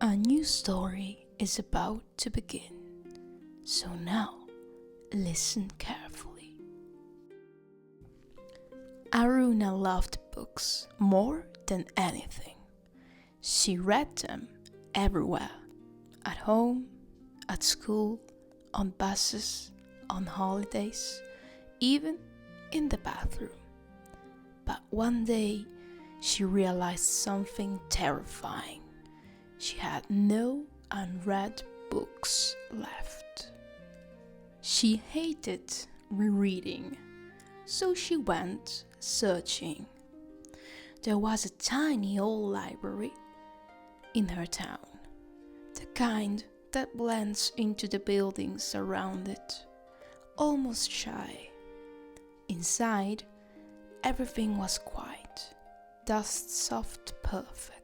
A new story is about to begin, so now listen carefully. Aruna loved books more than anything. She read them everywhere, at home, at school, on buses, on holidays, even in the bathroom. But one day, she realized something terrifying. She had no unread books left. She hated rereading, so she went searching. There was a tiny old library in her town, the kind that blends into the buildings around it, almost shy. Inside, everything was quiet, dust-soft perfect.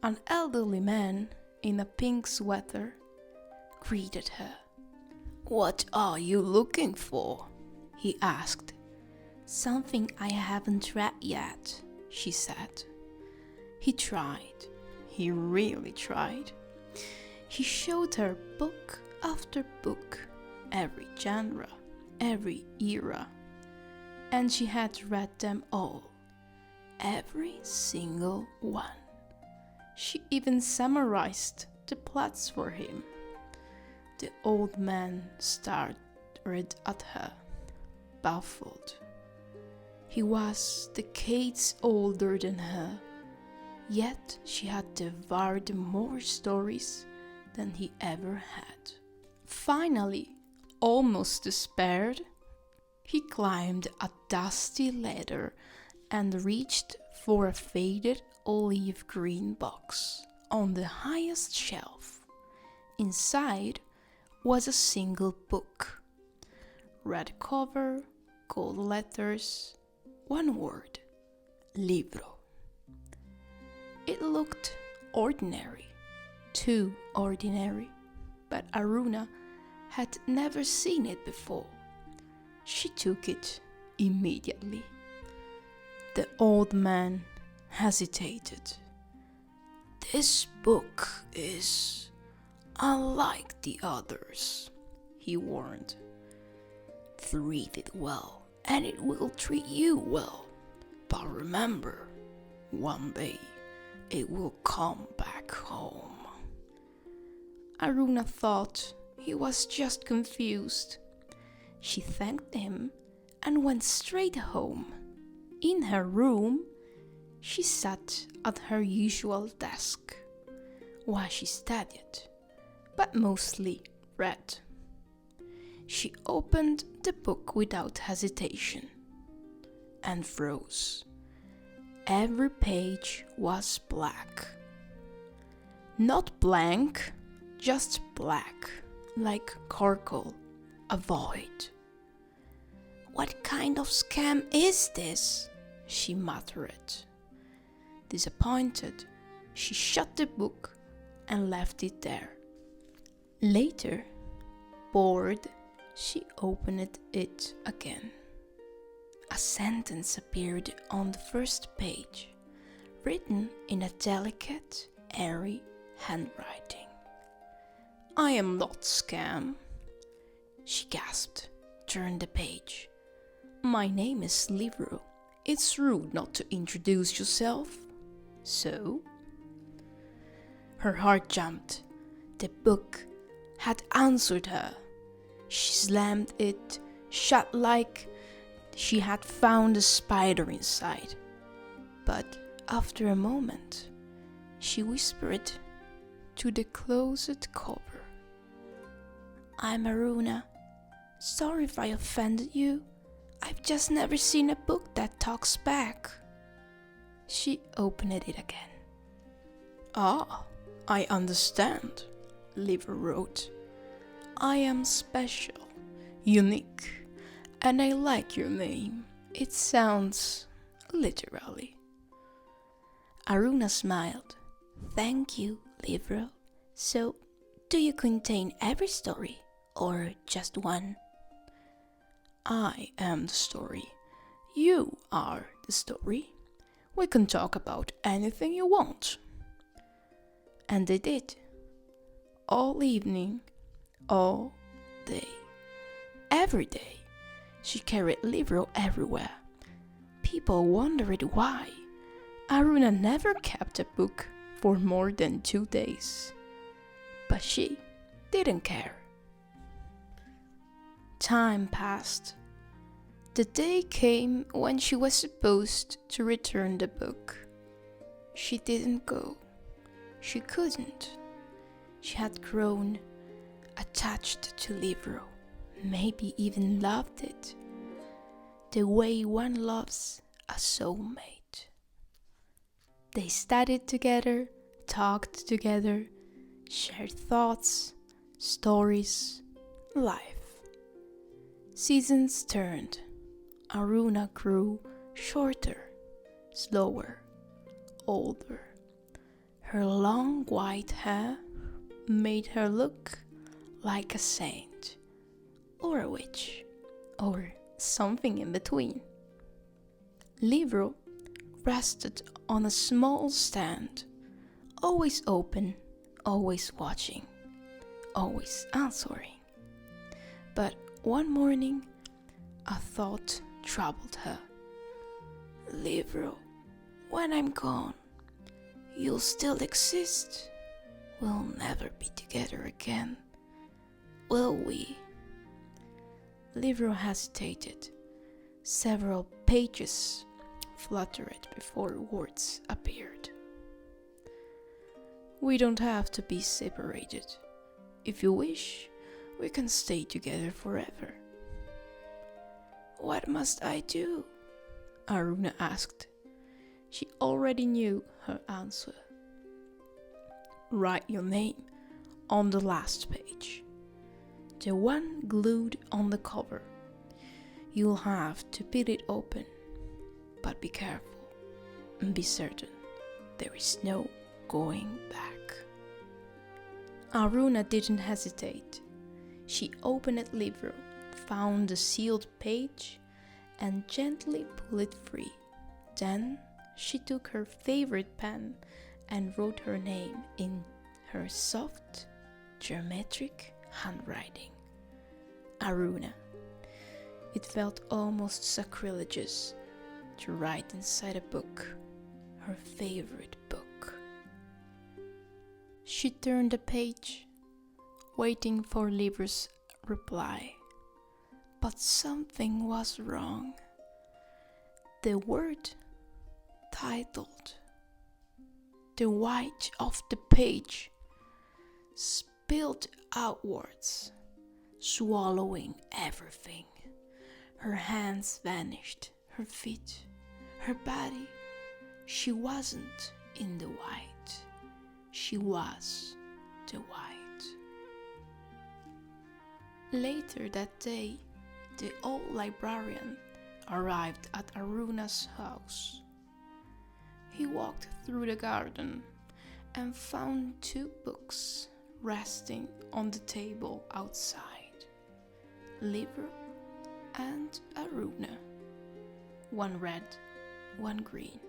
An elderly man in a pink sweater greeted her. "What are you looking for?" he asked. "Something I haven't read yet," she said. He tried. He really tried. He showed her book after book, every genre, every era, and she had read them all, every single one. She even summarized the plots for him. The old man stared at her, baffled. He was decades older than her, yet she had devoured more stories than he ever had. Finally, almost despaired, he climbed a dusty ladder and reached for a faded olive green box on the highest shelf. Inside was a single book. Red cover, gold letters, one word: Livro. It looked ordinary, too ordinary, but Aruna had never seen it before. She took it immediately. The old man hesitated. "This book is unlike the others," he warned. "Read it well, and it will treat you well. But remember, one day it will come back home." Aruna thought he was just confused. She thanked him and went straight home. In her room, she sat at her usual desk, while she studied, but mostly read. She opened the book without hesitation and froze. Every page was black. Not blank, just black, like charcoal, a void. "What kind of scam is this?" she muttered. Disappointed, she shut the book and left it there. Later, bored, she opened it again. A sentence appeared on the first page, written in a delicate, airy handwriting. "I am not scam," she gasped, turned the page. "My name is Livro. It's rude not to introduce yourself." "So?" Her heart jumped. The book had answered her. She slammed it shut like she had found a spider inside. But after a moment, she whispered to the closed cover, "I'm Aruna. Sorry if I offended you. I've just never seen a book that talks back." She opened it again. "Ah, I understand," Livro wrote. "I am special, unique, and I like your name. It sounds literally." Aruna smiled. "Thank you, Livro. So, do you contain every story, or just one?" "I am the story. You are the story. We can talk about anything you want." And they did. All evening, all day, every day, she carried Livro everywhere. People wondered why Aruna never kept a book for more than 2 days. But she didn't care. Time passed. The day came when she was supposed to return the book. She didn't go. She couldn't. She had grown attached to Livro, maybe even loved it, the way one loves a soulmate. They studied together, talked together, shared thoughts, stories, life. Seasons turned. Aruna grew shorter, slower, older. Her long white hair made her look like a saint, or a witch, or something in between. Livro rested on a small stand, always open, always watching, always answering. But one morning, a thought troubled her. Livro, when I'm gone, you'll still exist. We'll never be together again, will we? Livro hesitated. Several pages fluttered before words appeared. We don't have to be separated. If you wish, we can stay together forever. What must I do? Aruna asked. She already knew her answer. Write your name on the last page, the one glued on the cover. You'll have to peel it open, but be careful and be certain there is no going back. Aruna didn't hesitate. She opened Livro, found the sealed page, and gently pulled it free. Then she took her favorite pen and wrote her name in her soft, geometric handwriting. Aruna. It felt almost sacrilegious to write inside a book, her favorite book. She turned the page, waiting for Livro's reply. But something was wrong. The word titled, the white of the page, spilled outwards, swallowing everything. Her hands vanished, her feet, her body. She wasn't in the white. She was the white. Later that day, the old librarian arrived at Aruna's house. He walked through the garden and found 2 books resting on the table outside. Livro and Aruna. One red, one green.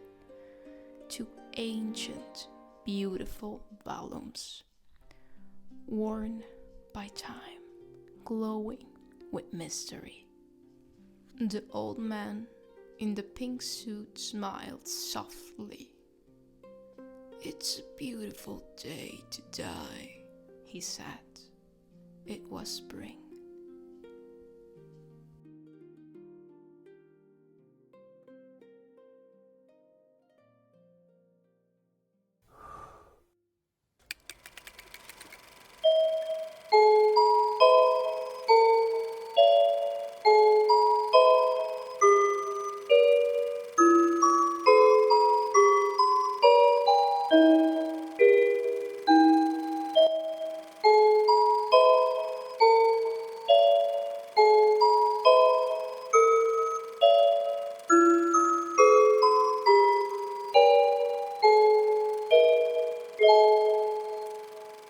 2 ancient, beautiful volumes, worn by time, glowing with mystery. The old man in the pink suit smiled softly. It's a beautiful day to die, he said. It was spring.